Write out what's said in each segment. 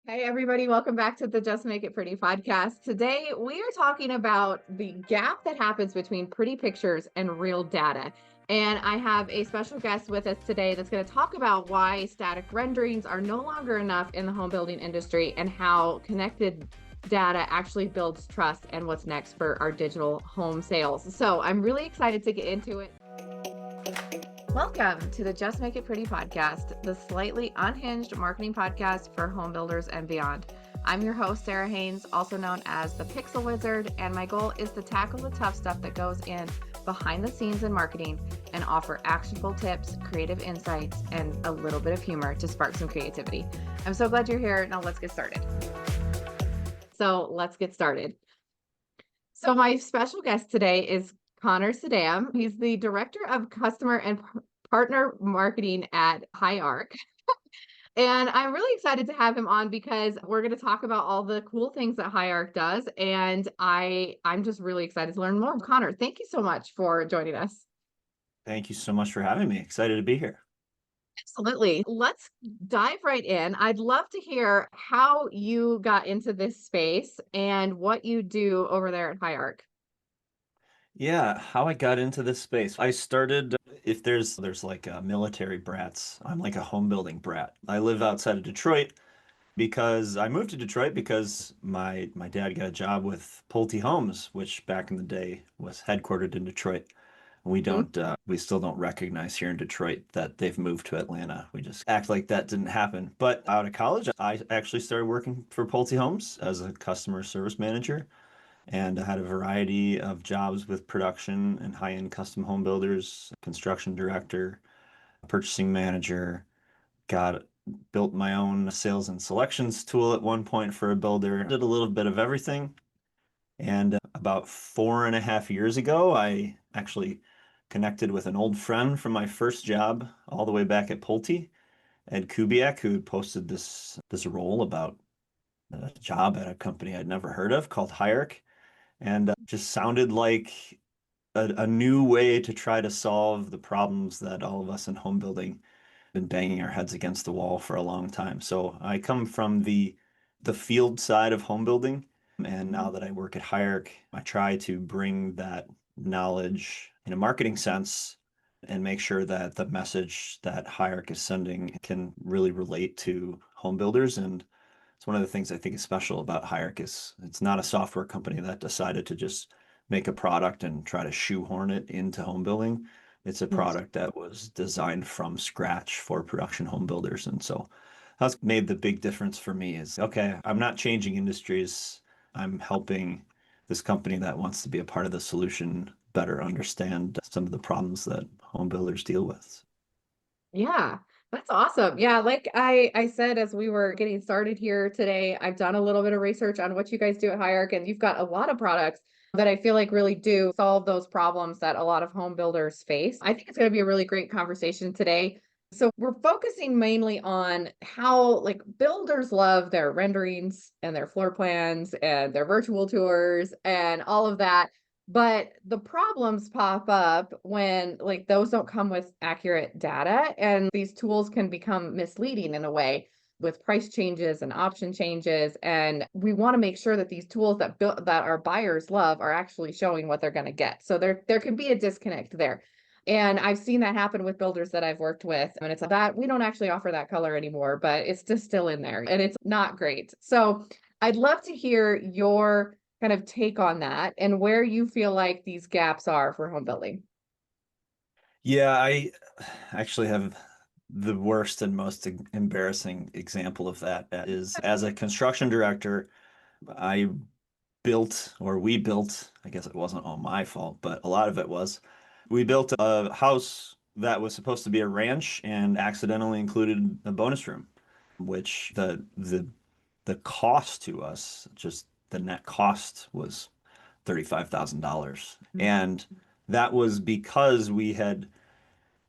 Hey, everybody, welcome back to the Just Make It Pretty podcast. Today, we are talking about the gap that happens between pretty pictures and real data. And I have a special guest with us today that's going to talk about why static renderings are no longer enough in the home building industry and how connected data actually builds trust and what's next for our digital home sales. So I'm really excited to get into it. Welcome to the Just Make It Pretty podcast, the slightly unhinged marketing podcast for home builders and beyond. I'm your host, Sarah Haynes, also known as the Pixel Wizard, and my goal is to tackle the tough stuff that goes in behind the scenes in marketing and offer actionable tips, creative insights, and a little bit of humor to spark some creativity. I'm so glad you're here. Now let's get started. So my special guest today is Conor Sedam. He's the Director of Customer and Partner Marketing at Higharc. And I'm really excited to have him on because we're going to talk about all the cool things that Higharc does. And I'm just really excited to learn more. Conor, thank you so much for joining us. Thank you so much for having me. Excited to be here. Absolutely. Let's dive right in. I'd love to hear how you got into this space and what you do over there at Higharc. Yeah, how I got into this space. I started, if there's like military brats, I'm like a home building brat. I live outside of Detroit because I moved to Detroit because my dad got a job with Pulte Homes, which back in the day was headquartered in Detroit. We still don't recognize here in Detroit that they've moved to Atlanta. We just act like that didn't happen. But out of college, I actually started working for Pulte Homes as a customer service manager. And I had a variety of jobs with production and high-end custom home builders, construction director, purchasing manager, got built my own sales and selections tool at one point for a builder, did a little bit of everything. And about 4.5 years ago, I actually connected with an old friend from my first job all the way back at Pulte, Ed Kubiak, who had posted this role about a job at a company I'd never heard of called Higharc, and just sounded like a new way to try to solve the problems that all of us in home building have been banging our heads against the wall for a long time. So I come from the field side of home building, and now that I work at Higharc, I try to bring that knowledge in a marketing sense and make sure that the message that Higharc is sending can really relate to home builders. And it's one of the things I think is special about Higharc is it's not a software company that decided to just make a product and try to shoehorn it into home building. It's a product that was designed from scratch for production home builders. And so that's made the big difference for me is, okay, I'm not changing industries. I'm helping this company that wants to be a part of the solution better understand some of the problems that home builders deal with. Yeah, that's awesome. Yeah, like I said as we were getting started here today, I've done a little bit of research on what you guys do at Hierarch, and you've got a lot of products that I feel like really do solve those problems that a lot of home builders face. I think it's going to be a really great conversation today. So we're focusing mainly on how like builders love their renderings and their floor plans and their virtual tours and all of that. But the problems pop up when like those don't come with accurate data, and these tools can become misleading in a way with price changes and option changes. And we want to make sure that these tools that our buyers love are actually showing what they're going to get. So there can be a disconnect there. And I've seen that happen with builders that I've worked with. And it's like that we don't actually offer that color anymore, but it's just still in there and it's not great. So I'd love to hear your kind of take on that and where you feel like these gaps are for home building. Yeah, I actually have the worst and most embarrassing example of that is as a construction director, I built, or we built, I guess it wasn't all my fault, but a lot of it was, we built a house that was supposed to be a ranch and accidentally included a bonus room, which the cost to us, just the net cost was $35,000. And that was because we had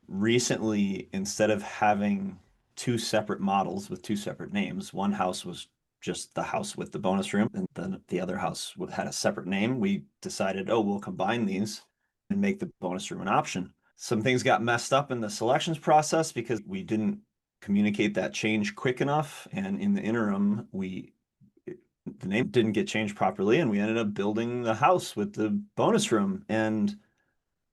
recently, instead of having two separate models with two separate names, one house was just the house with the bonus room, and then the other house had a separate name. We decided, oh, we'll combine these and make the bonus room an option. Some things got messed up in the selections process because we didn't communicate that change quick enough. And in the interim, the name didn't get changed properly, and we ended up building the house with the bonus room. And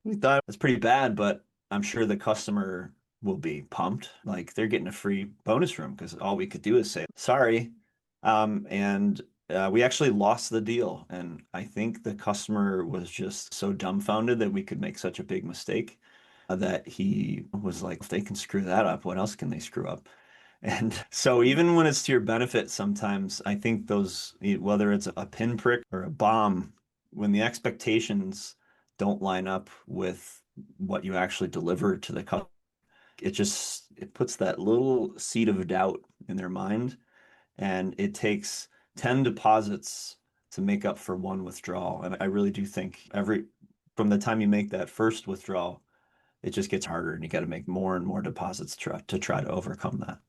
we thought it's pretty bad, but I'm sure the customer will be pumped. Like they're getting a free bonus room because all we could do is say sorry. And we actually lost the deal. And I think the customer was just so dumbfounded that we could make such a big mistake that he was like, if they can screw that up, what else can they screw up? And so even when it's to your benefit, sometimes I think those, whether it's a pinprick or a bomb, when the expectations don't line up with what you actually deliver to the customer, it puts that little seed of doubt in their mind, and it takes 10 deposits to make up for one withdrawal. And I really do think from the time you make that first withdrawal, it just gets harder, and you got to make more and more deposits to try to overcome that.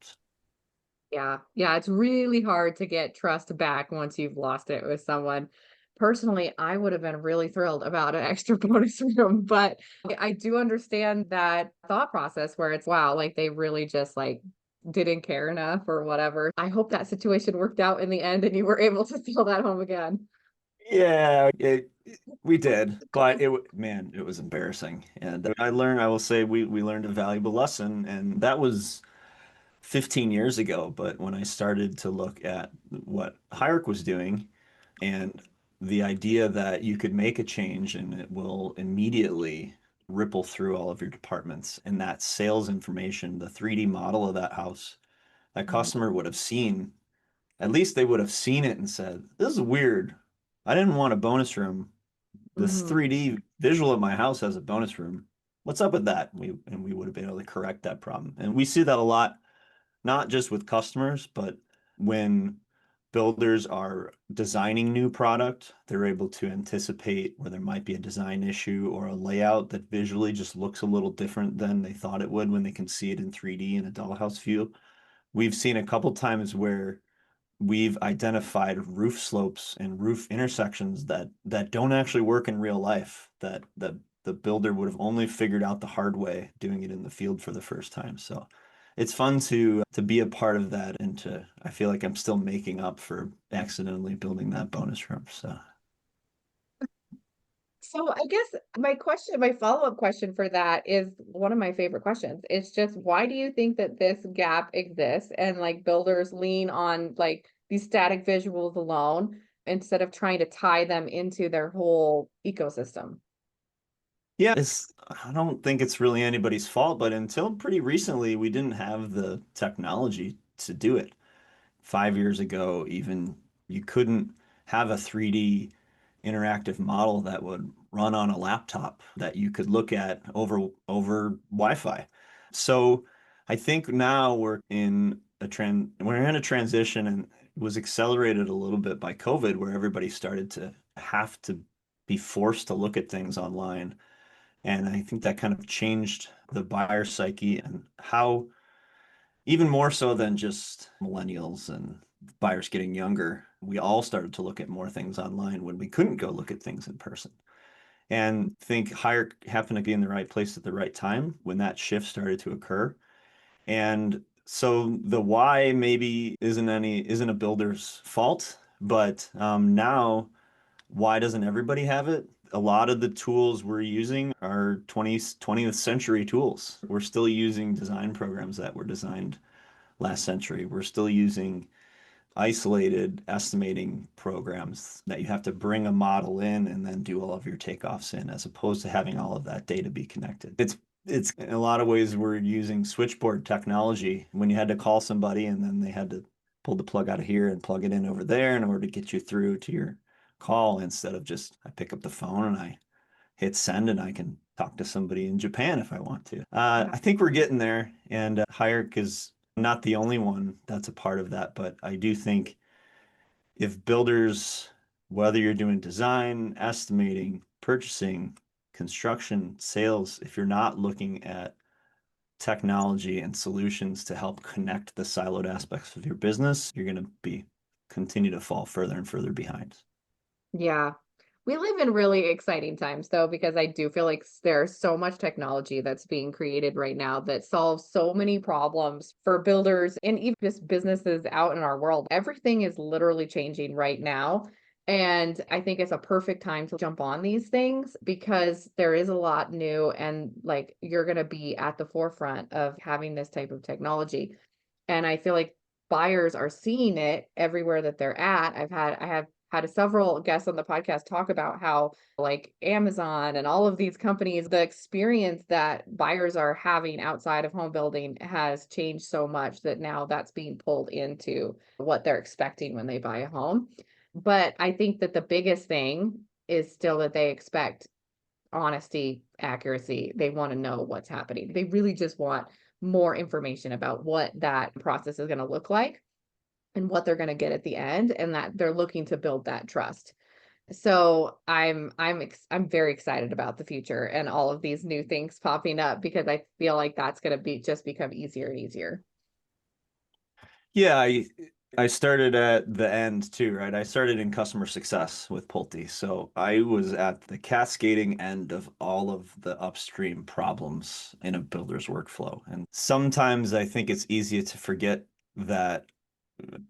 Yeah. Yeah. It's really hard to get trust back once you've lost it with someone. Personally, I would have been really thrilled about an extra bonus room, but I do understand that thought process where it's wow, like they really just like didn't care enough or whatever. I hope that situation worked out in the end and you were able to sell that home again. Yeah, we did, but man, it was embarrassing. And I will say we learned a valuable lesson, and that was 15 years ago. But when I started to look at what Higharc was doing and the idea that you could make a change and it will immediately ripple through all of your departments, and that sales information, the 3D model of that house, that Mhm. customer would have seen, at least they would have seen it and said, this is weird. I didn't want a bonus room. This Mhm. 3D visual of my house has a bonus room. What's up with that? We would have been able to correct that problem. And we see that a lot, not just with customers, but when builders are designing new product, they're able to anticipate where there might be a design issue or a layout that visually just looks a little different than they thought it would when they can see it in 3D in a dollhouse view. We've seen a couple times where we've identified roof slopes and roof intersections that don't actually work in real life, that the builder would have only figured out the hard way doing it in the field for the first time. So it's fun to be a part of that, and to I feel like I'm still making up for accidentally building that bonus room. So So I guess my follow-up question for that is one of my favorite questions. It's just why do you think that this gap exists and like builders lean on like these static visuals alone instead of trying to tie them into their whole ecosystem? yeah, I don't think it's really anybody's fault, but until pretty recently, we didn't have the technology to do it. 5 years ago, even you couldn't have a 3D interactive model that would run on a laptop that you could look at over Wi-Fi. So I think now we're in a transition, and it was accelerated a little bit by COVID, where everybody started to have to be forced to look at things online. And I think that kind of changed the buyer psyche, and how even more so than just millennials and buyers getting younger, we all started to look at more things online when we couldn't go look at things in person. And think Higharc happened to be in the right place at the right time when that shift started to occur. And so the why maybe isn't a builder's fault, but now why doesn't everybody have it? A lot of the tools we're using are 20th century tools. We're still using design programs that were designed last century. We're still using isolated estimating programs that you have to bring a model in and then do all of your takeoffs in, as opposed to having all of that data be connected. It's in a lot of ways we're using switchboard technology when you had to call somebody and then they had to pull the plug out of here and plug it in over there in order to get you through to your call, instead of just I pick up the phone and I hit send and I can talk to somebody in Japan if I want to. Yeah. I think we're getting there, and Higharc is not the only one that's a part of that, but I do think if builders, whether you're doing design, estimating, purchasing, construction, sales, if you're not looking at technology and solutions to help connect the siloed aspects of your business, you're going to be continue to fall further and further behind. Yeah. We live in really exciting times though, because I do feel like there's so much technology that's being created right now that solves so many problems for builders and even just businesses out in our world. Everything is literally changing right now. And I think it's a perfect time to jump on these things because there is a lot new and like you're going to be at the forefront of having this type of technology. And I feel like buyers are seeing it everywhere that they're at. I have had several guests on the podcast talk about how like Amazon and all of these companies, the experience that buyers are having outside of home building has changed so much that now that's being pulled into what they're expecting when they buy a home. But I think that the biggest thing is still that they expect honesty, accuracy. They want to know what's happening. They really just want more information about what that process is going to look like and what they're going to get at the end, and that they're looking to build that trust. So I'm very excited about the future and all of these new things popping up because I feel like that's going to be just become easier and easier. Yeah, I started at the end too, right? I started in customer success with Pulte. So I was at the cascading end of all of the upstream problems in a builder's workflow. And sometimes I think it's easy to forget that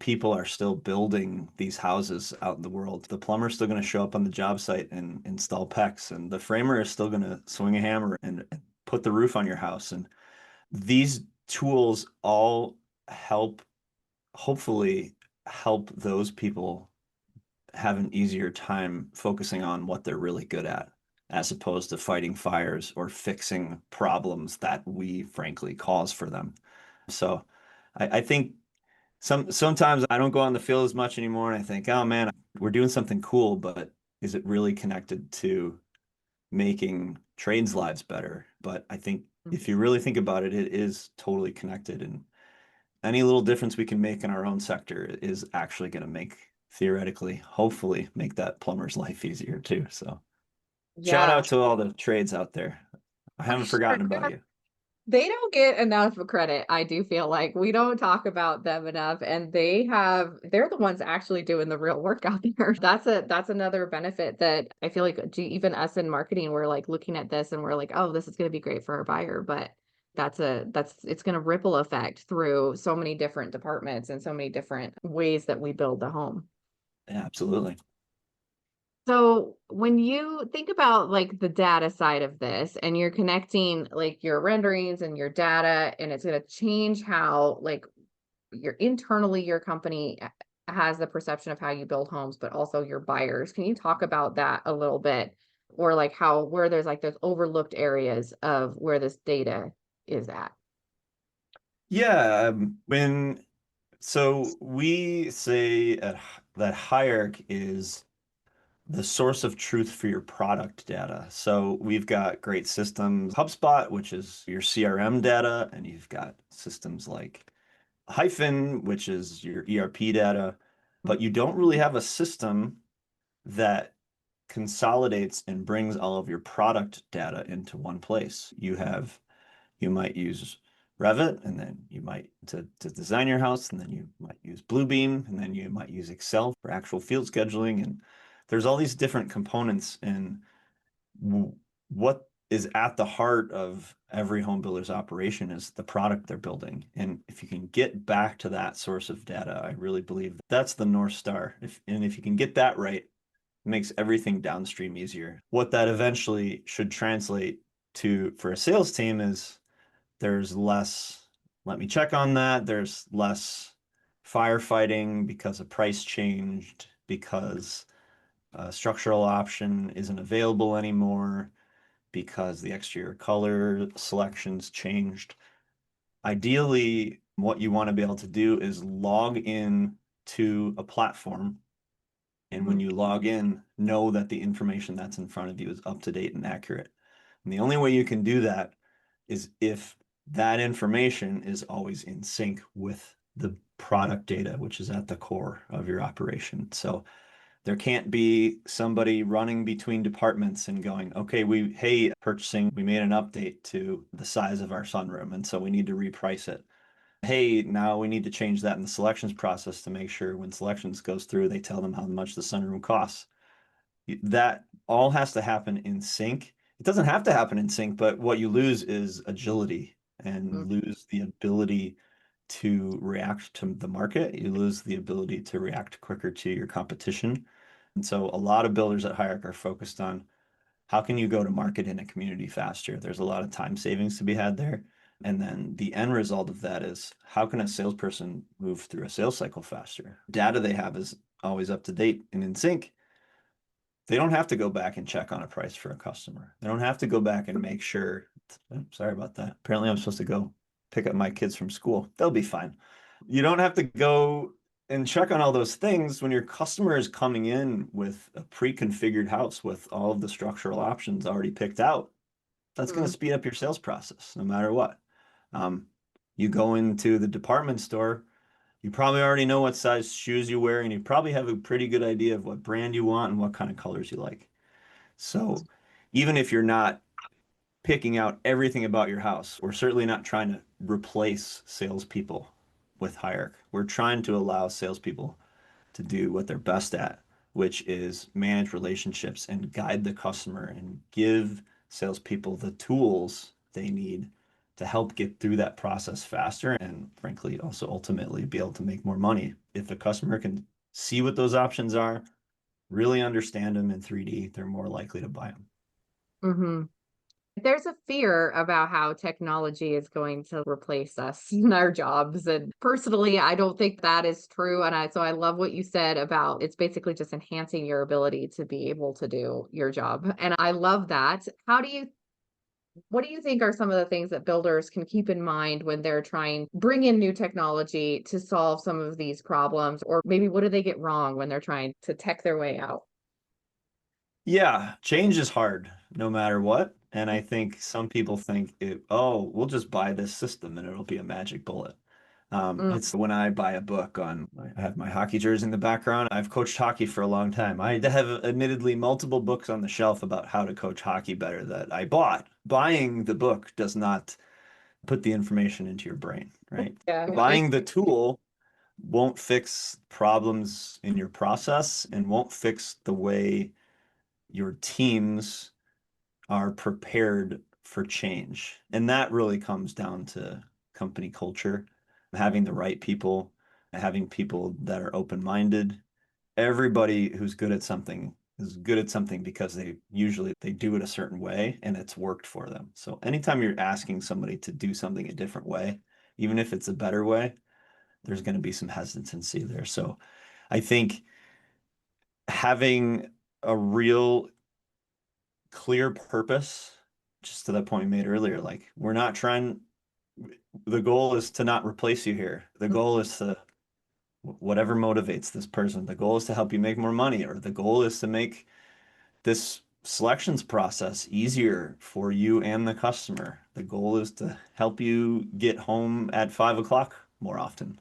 people are still building these houses out in the world. The plumber's still going to show up on the job site and install PEX, and the framer is still going to swing a hammer and put the roof on your house. And these tools all help, hopefully, help those people have an easier time focusing on what they're really good at, as opposed to fighting fires or fixing problems that we frankly cause for them. So I think sometimes I don't go on the field as much anymore, and I think, oh man, we're doing something cool, but is it really connected to making trades lives better? But I think if you really think about it, it is totally connected, and any little difference we can make in our own sector is actually going to make, theoretically, hopefully, make that plumber's life easier too. So shout Yeah, out to all the trades out there. I for haven't sure. forgotten about you. They don't get enough credit, I do feel like. We don't talk about them enough, and they're the ones actually doing the real work out there. That's another benefit that I feel like even us in marketing, we're like looking at this and we're like, oh, this is going to be great for our buyer, but it's going to ripple effect through so many different departments and so many different ways that we build the home. Yeah, absolutely. So when you think about like the data side of this and you're connecting like your renderings and your data, and it's going to change how like your company has the perception of how you build homes, but also your buyers. Can you talk about that a little bit? Or like how where there's like those overlooked areas of where this data is at? Yeah, when so we say that Higharc is the source of truth for your product data. So we've got great systems, HubSpot, which is your CRM data, and you've got systems like Hyphen, which is your ERP data, but you don't really have a system that consolidates and brings all of your product data into one place. You might use Revit, and then you might to design your house, and then you might use Bluebeam, and then you might use Excel for actual field scheduling. And there's all these different components, and what is at the heart of every home builder's operation is the product they're building. And if you can get back to that source of data, I really believe that's the North Star. If you can get that right, it makes everything downstream easier. What that eventually should translate to for a sales team is there's less, let me check on that. There's less firefighting because a price changed, because a structural option isn't available anymore, because the exterior color selections changed. Ideally, what you want to be able to do is log in to a platform. And when Mhm. you log in, know that the information that's in front of you is up to date and accurate. And the only way you can do that is if that information is always in sync with the product data, which is at the core of your operation. So there can't be somebody running between departments and going, okay, hey, purchasing, we made an update to the size of our sunroom, and so we need to reprice it. Hey, now we need to change that in the selections process to make sure when selections goes through, they tell them how much the sunroom costs. That all has to happen in sync. It doesn't have to happen in sync, but what you lose is agility and lose the ability to react to the market. You lose the ability to react quicker to your competition. And so a lot of builders at Higharc are focused on how can you go to market in a community faster? There's a lot of time savings to be had there. And then the end result of that is how can a salesperson move through a sales cycle faster? Data they have is always up to date and in sync. They don't have to go back and check on a price for a customer. They don't have to go back and make sure. Oh, sorry about that. Apparently, I'm supposed to go pick up my kids from school. They'll be fine. You don't have to go and check on all those things when your customer is coming in with a pre-configured house with all of the structural options already picked out. That's going to Mm-hmm. speed up your sales process no matter what. Um, you go into the department store, you probably already know what size shoes you wear, and you probably have a pretty good idea of what brand you want and what kind of colors you like. So even if you're not picking out everything about your house, we're certainly not trying to replace salespeople with Higharc. We're trying to allow salespeople to do what they're best at, which is manage relationships and guide the customer and give salespeople the tools they need to help get through that process faster and frankly also ultimately be able to make more money. If the customer can see what those options are, really understand them in 3D, they're more likely to buy them. Mm-hmm. There's a fear about how technology is going to replace us in our jobs. And personally, I don't think that is true. So I love what you said about it's basically just enhancing your ability to be able to do your job. And I love that. What do you think are some of the things that builders can keep in mind when they're trying bring in new technology to solve some of these problems? Or maybe what do they get wrong when they're trying to tech their way out? Yeah, change is hard no matter what. And I think some people think oh, we'll just buy this system and it'll be a magic bullet. Mm, It's when I buy a book on, I have my hockey jersey in the background. I've coached hockey for a long time. I have admittedly multiple books on the shelf about how to coach hockey better that I bought. Buying the book does not put the information into your brain, right? yeah. Buying the tool won't fix problems in your process and won't fix the way your teams are prepared for change. And that really comes down to company culture, having the right people, having people that are open-minded. Everybody who's good at something is good at something because they do it a certain way and it's worked for them. So anytime you're asking somebody to do something a different way, even if it's a better way, there's going to be some hesitancy there. So I think having a real clear purpose, just to that point we made earlier, like we're not trying, the goal is to not replace you here. The goal is to, whatever motivates this person, the goal is to help you make more money, or the goal is to make this selections process easier for you and the customer. The goal is to help you get home at 5 o'clock more often.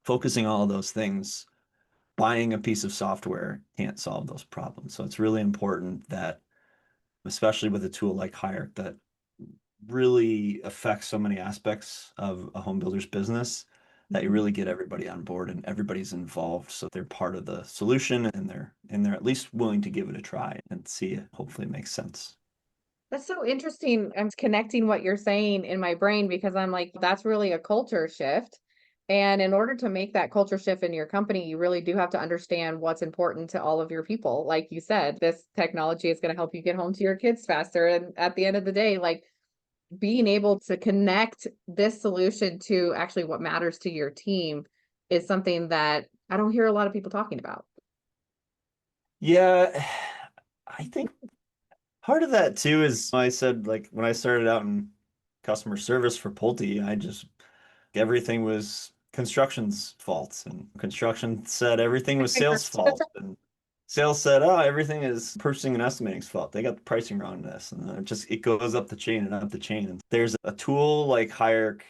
Focusing all of those things, buying a piece of software can't solve those problems. So it's really important that, especially with a tool like Higharc that really affects so many aspects of a home builder's business, that you really get everybody on board and everybody's involved so they're part of the solution and they're at least willing to give it a try and see it hopefully makes sense. That's so interesting. I'm connecting what you're saying in my brain because I'm like, that's really a culture shift. And in order to make that culture shift in your company, you really do have to understand what's important to all of your people. Like you said, this technology is going to help you get home to your kids faster. And at the end of the day, like being able to connect this solution to actually what matters to your team is something that I don't hear a lot of people talking about. Yeah, I think part of that too is I said, like, when I started out in customer service for Pulte, I just everything was construction's fault, and construction said everything was sales fault, and sales said, oh, everything is purchasing and estimating's fault. They got the pricing wrong in this, and it goes up the chain and up the chain. And there's a tool like Higharc,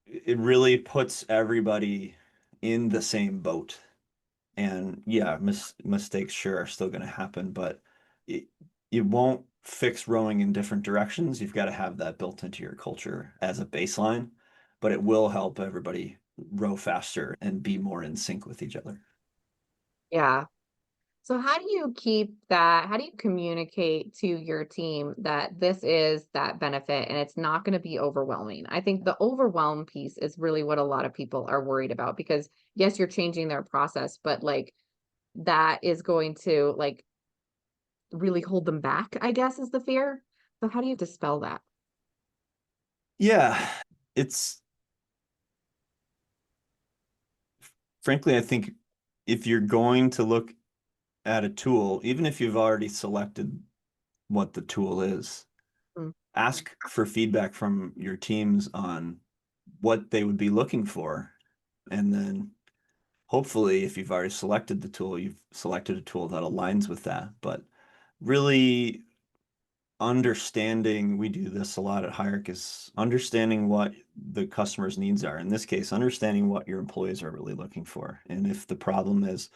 it really puts everybody in the same boat. And yeah, mistakes sure are still going to happen, but it, it won't fix rowing in different directions. You've got to have that built into your culture as a baseline, but it will help everybody row faster and be more in sync with each other. Yeah. So how do you keep that? How do you communicate to your team that this is that benefit and it's not going to be overwhelming? I think the overwhelm piece is really what a lot of people are worried about because yes, you're changing their process, but like that is going to like really hold them back, I guess is the fear. So how do you dispel that? Yeah, it's frankly, I think if you're going to look at a tool, even if you've already selected what the tool is, Mm, ask for feedback from your teams on what they would be looking for. And then hopefully, if you've already selected the tool, you've selected a tool that aligns with that. But really understanding, we do this a lot at Higharc, is understanding what the customer's needs are. In this case, understanding what your employees are really looking for. And if the problem is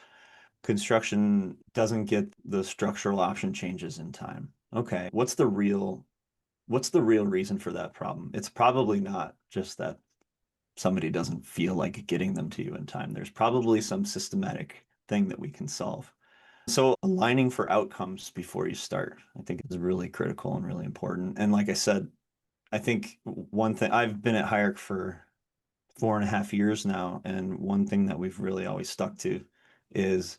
construction doesn't get the structural option changes in time, okay, what's the real reason for that problem? It's probably not just that somebody doesn't feel like getting them to you in time. There's probably some systematic thing that we can solve. So aligning for outcomes before you start, I think is really critical and really important. And like I said, I think one thing I've been at Higharc for 4.5 years now, and one thing that we've really always stuck to is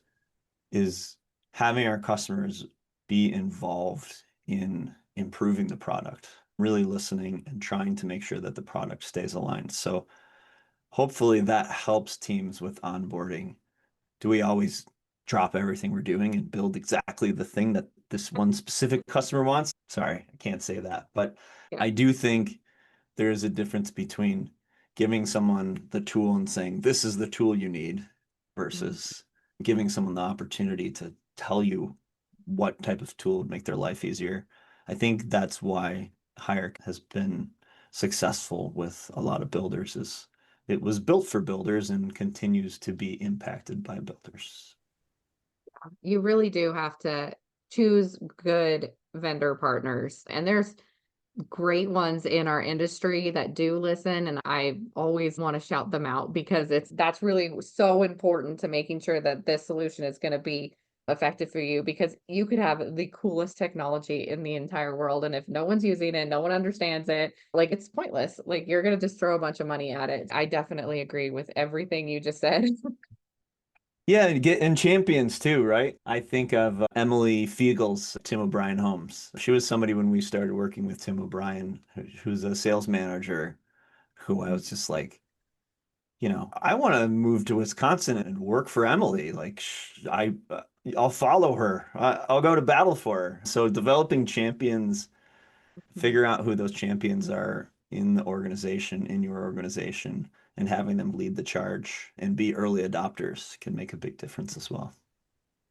is having our customers be involved in improving the product, really listening and trying to make sure that the product stays aligned. So hopefully that helps teams with onboarding. Do we always drop everything we're doing and build exactly the thing that this one specific customer wants? Sorry, I can't say that. But yeah. I do think there is a difference between giving someone the tool and saying, this is the tool you need, Mhm. versus giving someone the opportunity to tell you what type of tool would make their life easier. I think that's why Higharc has been successful with a lot of builders, is it was built for builders and continues to be impacted by builders. You really do have to choose good vendor partners. And there's great ones in our industry that do listen, and I always want to shout them out because that's really so important to making sure that this solution is going to be effective for you because you could have the coolest technology in the entire world and if no one's using it, no one understands it, like it's pointless. Like you're going to just throw a bunch of money at it. I definitely agree with everything you just said. Yeah, and get and champions too, right? I think of Emily Fiegel's Tim O'Brien Homes. She was somebody when we started working with Tim O'Brien, who's a sales manager, who I was just like, I want to move to Wisconsin and work for Emily. Like, I'll follow her. I'll go to battle for her. So developing champions, figure out who those champions are in the organization, in your organization, and having them lead the charge and be early adopters can make a big difference as well.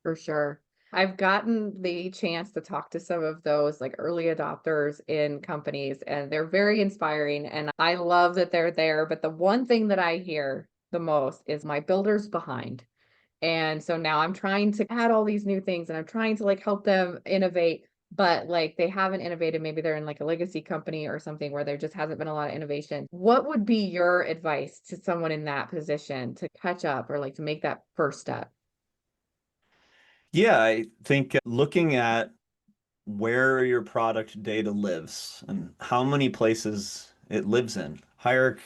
For sure. I've gotten the chance to talk to some of those like early adopters in companies, and they're very inspiring. And I love that they're there. But the one thing that I hear the most is my builder's behind. And so now I'm trying to add all these new things and I'm trying to like help them innovate, but like they haven't innovated. Maybe they're in like a legacy company or something where there just hasn't been a lot of innovation. What would be your advice to someone in that position to catch up or like to make that first step? Yeah, I think looking at where your product data lives and how many places it lives in. Hierarch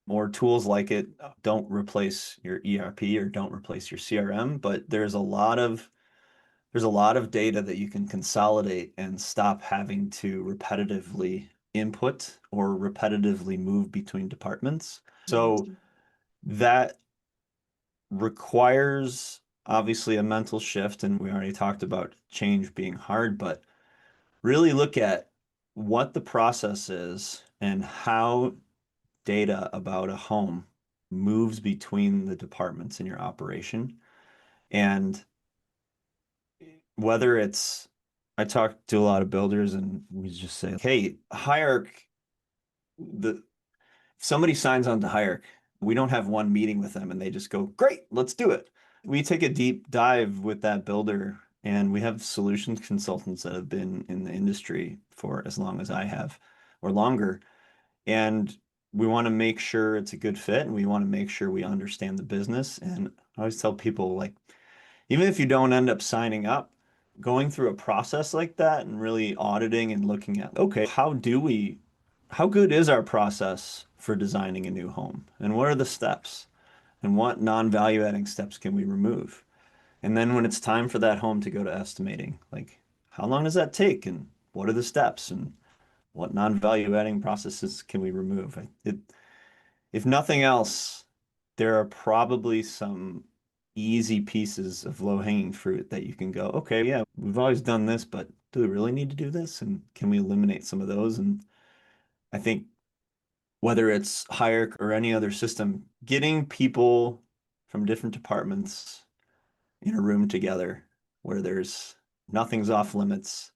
or tools like it don't replace your ERP or don't replace your CRM, but there's a lot of data that you can consolidate and stop having to repetitively input or repetitively move between departments. So Mhm. that requires obviously a mental shift, and we already talked about change being hard, but really look at what the process is and how data about a home moves between the departments in your operation. And whether it's, I talk to a lot of builders and we just say, hey, Hierarch, if somebody signs on to Hierarch, we don't have one meeting with them and they just go, great, let's do it. We take a deep dive with that builder, and we have solutions consultants that have been in the industry for as long as I have or longer. And we want to make sure it's a good fit and we want to make sure we understand the business. And I always tell people, like, even if you don't end up signing up, going through a process like that and really auditing and looking at, okay, how good is our process for designing a new home? And what are the steps? And what non-value adding steps can we remove? And then when it's time for that home to go to estimating, like how long does that take? And what are the steps? And what non-value adding processes can we remove? If nothing else, there are probably some easy pieces of low-hanging fruit that you can go, okay, yeah, we've always done this, but do we really need to do this? And can we eliminate some of those? And I think whether it's Higharc or any other system, getting people from different departments in a room together where there's nothing's off limits,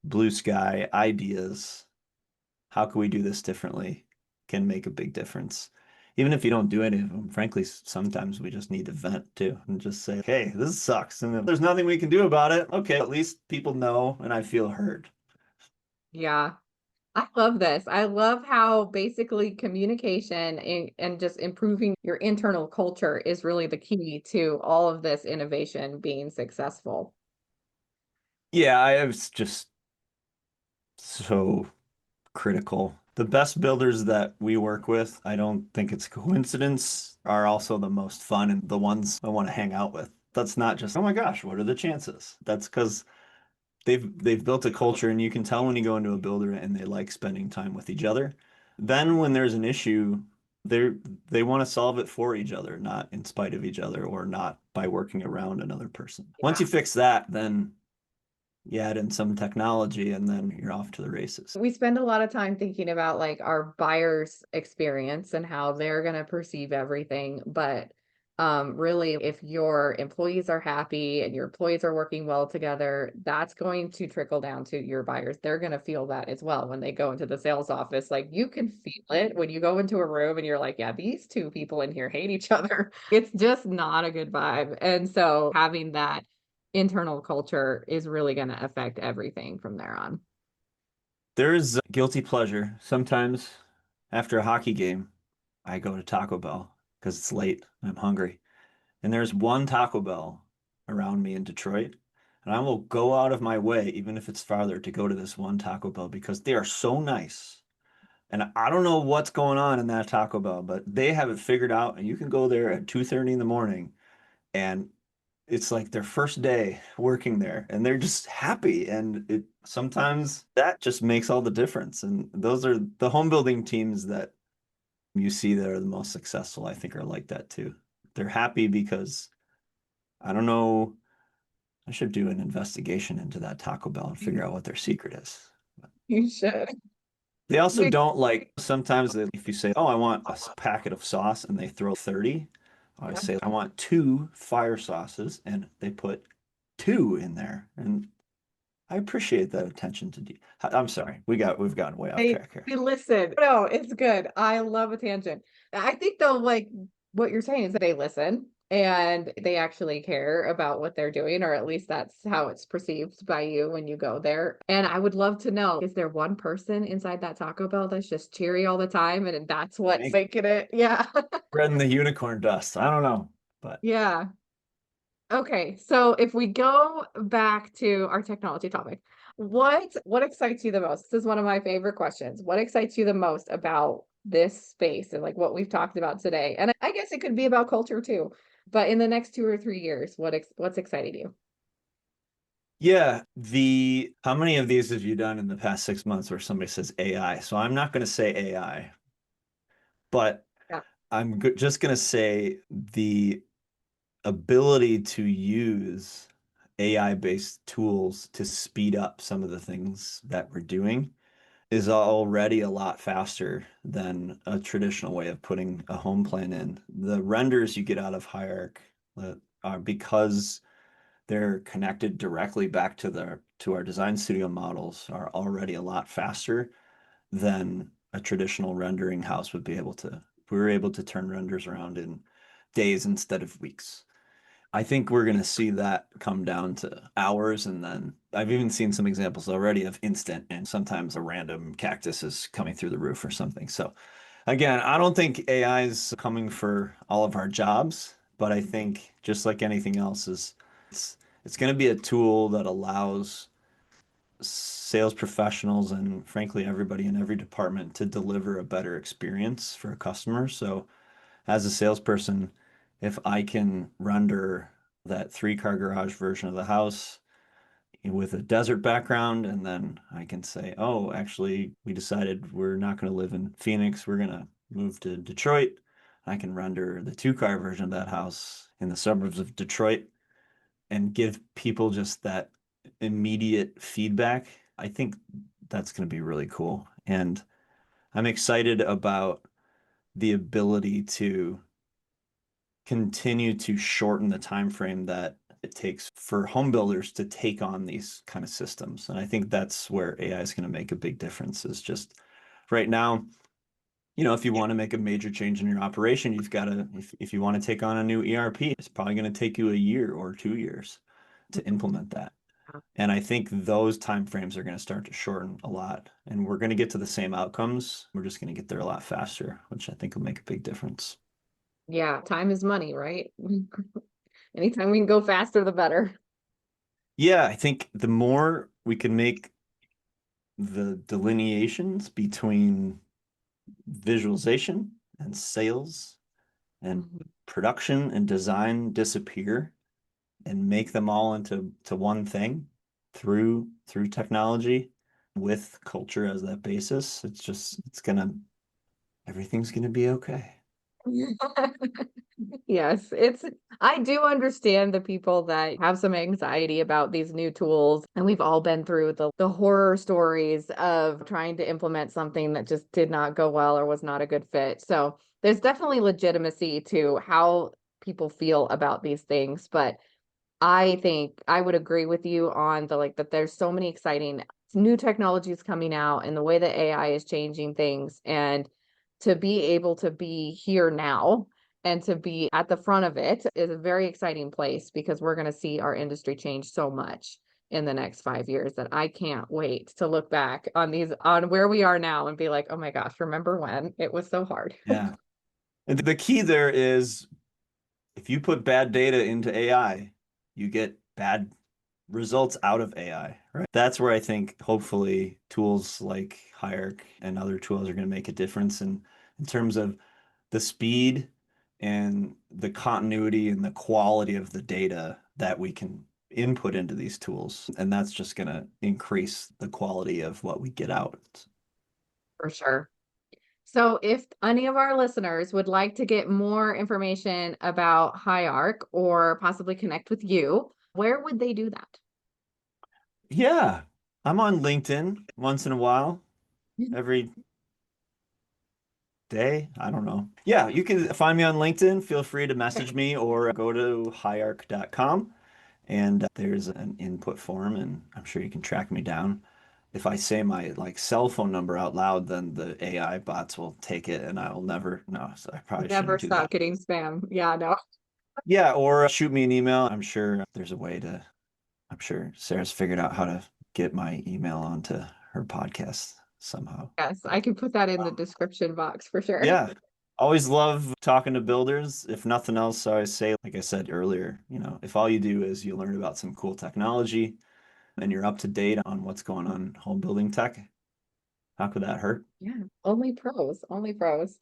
blue sky, ideas, how can we do this differently can make a big difference. Even if you don't do any of them, frankly, sometimes we just need to vent too and just say, hey, this sucks. And if there's nothing we can do about it, okay, at least people know and I feel heard. Yeah. I love this. I love how basically communication and just improving your internal culture is really the key to all of this innovation being successful. Yeah, I was just so critical. The best builders that we work with, I don't think it's a coincidence, are also the most fun and the ones I want to hang out with. That's not just, oh my gosh, what are the chances? That's because they've built a culture and you can tell when you go into a builder and they like spending time with each other. Then when there's an issue, they're they want to solve it for each other, not in spite of each other or not by working around another person. Once you Yeah. fix that, then you add in some technology and then you're off to the races. We spend a lot of time thinking about like our buyer's experience and how they're going to perceive everything. But really, if your employees are happy and your employees are working well together, that's going to trickle down to your buyers. They're going to feel that as well when they go into the sales office. Like you can feel it when you go into a room and you're like, yeah, these two people in here hate each other. It's just not a good vibe. And so having that internal culture is really going to affect everything from there on. There's a guilty pleasure. Sometimes after a hockey game, I go to Taco Bell because it's late and I'm hungry. And there's one Taco Bell around me in Detroit. And I will go out of my way, even if it's farther, to go to this one Taco Bell because they are so nice. And I don't know what's going on in that Taco Bell, but they have it figured out. And you can go there at 2:30 in the morning and it's like their first day working there and they're just happy. And it sometimes that just makes all the difference. And those are the home building teams that you see that are the most successful, I think, are like that too. They're happy because I don't know. I should do an investigation into that Taco Bell and figure out what their secret is. You should. They also We don't like sometimes if you say, "Oh, I want a packet of sauce," and they throw 30. I say, "I want two fire sauces," and they put two in there. And I appreciate that attention to detail. I'm sorry, we've gotten way off They track here. they listen. No, it's good. I love a tangent. I think though, like what you're saying is that they listen and they actually care about what they're doing, or at least that's how it's perceived by you when you go there. And I would love to know, is there one person inside that Taco Bell that's just cheery all the time and that's what's Make making it? Yeah. Spreading the unicorn dust. I don't know, but Yeah. Okay, so if we go back to our technology topic, what excites you the most? This is one of my favorite questions. What excites you the most about this space and like what we've talked about today? And I guess it could be about culture too. But in the next 2 or 3 years, what's exciting you? yeah, the how many of these have you done in the past 6 months where somebody says AI? So I'm not going to say AI, but Yeah. just going to say the ability to use AI-based tools to speed up some of the things that we're doing is already a lot faster than a traditional way of putting a home plan in. The renders you get out of Higharc are because they're connected directly back to our design studio models are already a lot faster than a traditional rendering house would be able to. We were able to turn renders around in days instead of weeks. I think we're going to see that come down to hours. And then I've even seen some examples already of instant, and sometimes a random cactus is coming through the roof or something. So, again, I don't think AI is coming for all of our jobs, but I think just like anything else is It's going to be a tool that allows sales professionals and frankly everybody in every department to deliver a better experience for a customer. So as a salesperson, if I can render that three-car garage version of the house with a desert background, and then I can say, oh, actually, we decided we're not going to live in Phoenix, we're going to move to Detroit. I can render the two-car version of that house in the suburbs of Detroit and give people just that immediate feedback. I think that's going to be really cool. And I'm excited about the ability to continue to shorten the time frame that it takes for home builders to take on these kind of systems. And I think that's where AI is going to make a big difference is just right now, if you want to make a major change in your operation, you've got to, if you want to take on a new ERP, it's probably going to take you a year or 2 years to implement that. And I think those timeframes are going to start to shorten a lot. And we're going to get to the same outcomes. We're just going to get there a lot faster, which I think will make a big difference. Yeah, time is money, right? Anytime we can go faster, the better. Yeah, I think the more we can make the delineations between visualization and sales and Mhm. production and design disappear and make them all into one thing through technology with culture as that basis, everything's gonna be okay. Yes, I do understand the people that have some anxiety about these new tools. And we've all been through the horror stories of trying to implement something that just did not go well or was not a good fit. So there's definitely legitimacy to how people feel about these things. But I think I would agree with you on the like that there's so many exciting new technologies coming out and the way that AI is changing things and to be able to be here now and to be at the front of it is a very exciting place because we're going to see our industry change so much in the next 5 years that I can't wait to look back on on where we are now and be like, oh my gosh, remember when it was so hard. Yeah. And the key there is if you put bad data into AI, you get bad results out of AI, right? That's where I think hopefully tools like Higharc and other tools are going to make a difference in terms of the speed and the continuity and the quality of the data that we can input into these tools. And that's just going to increase the quality of what we get out. For sure. So if any of our listeners would like to get more information about Higharc or possibly connect with you, where would they do that? Yeah, I'm on LinkedIn once in a while, Mhm. every day. I don't know. Yeah, you can find me on LinkedIn. Feel free to Okay. message me or go to higharc.com and there's an input form and I'm sure you can track me down. If I say my like cell phone number out loud, then the AI bots will take it and I will never no, so I probably Never shouldn't do stop that. getting spam. Yeah, no. Yeah, or shoot me an email. I'm sure there's a way to I'm sure Sarah's figured out how to get my email onto her podcast somehow. Yes, I But can put that in the um, description box for sure. yeah, always love talking to builders. If nothing else, I always say, like I said earlier, if all you do is you learn about some cool technology and you're up to date on what's going on in home building tech, how could that hurt? Yeah, only pros, only pros.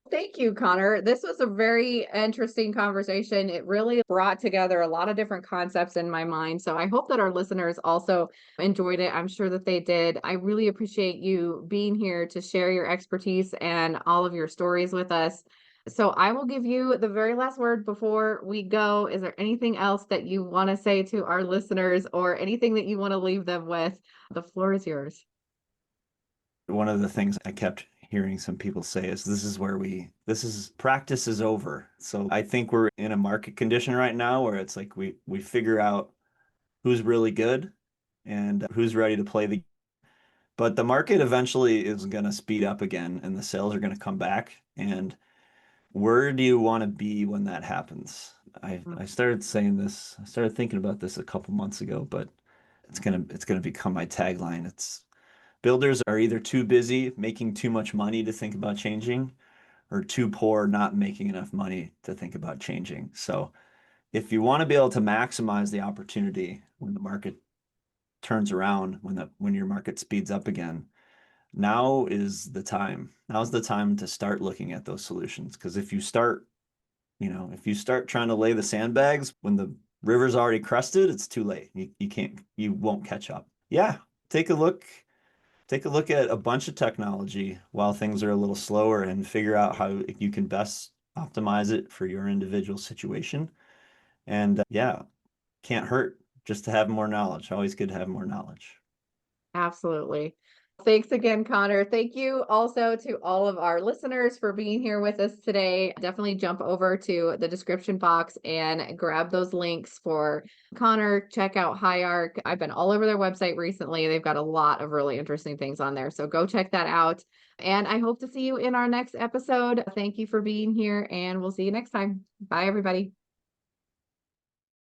Thank you, Connor. This was a very interesting conversation. It really brought together a lot of different concepts in my mind. So I hope that our listeners also enjoyed it. I'm sure that they did. I really appreciate you being here to share your expertise and all of your stories with us. So I will give you the very last word before we go. Is there anything else that you want to say to our listeners or anything that you want to leave them with? The floor is yours. One of the things I kept hearing some people say is this is practice is over. So I think we're in a market condition right now where it's like we figure out who's really good and who's ready to play the but the market eventually is going to speed up again and the sales are going to come back and where do you want to be when that happens? I started saying this, I started thinking about this a couple months ago, but it's gonna become my tagline. It's builders are either too busy making too much money to think about changing or too poor not making enough money to think about changing. So if you want to be able to maximize the opportunity when the market turns around, when your market speeds up again, now is the time. Now's the time to start looking at those solutions. Because if you start trying to lay the sandbags when the river's already crested, it's too late. You won't catch up. Yeah, take a look, take a look at a bunch of technology while things are a little slower and figure out how you can best optimize it for your individual situation. And yeah, can't hurt just to have more knowledge. Always good to have more knowledge. Absolutely. Thanks again, Connor. Thank you also to all of our listeners for being here with us today. Definitely jump over to the description box and grab those links for Connor. Check out Higharc. I've been all over their website recently. They've got a lot of really interesting things on there. So go check that out. And I hope to see you in our next episode. Thank you for being here, and we'll see you next time. Bye, everybody.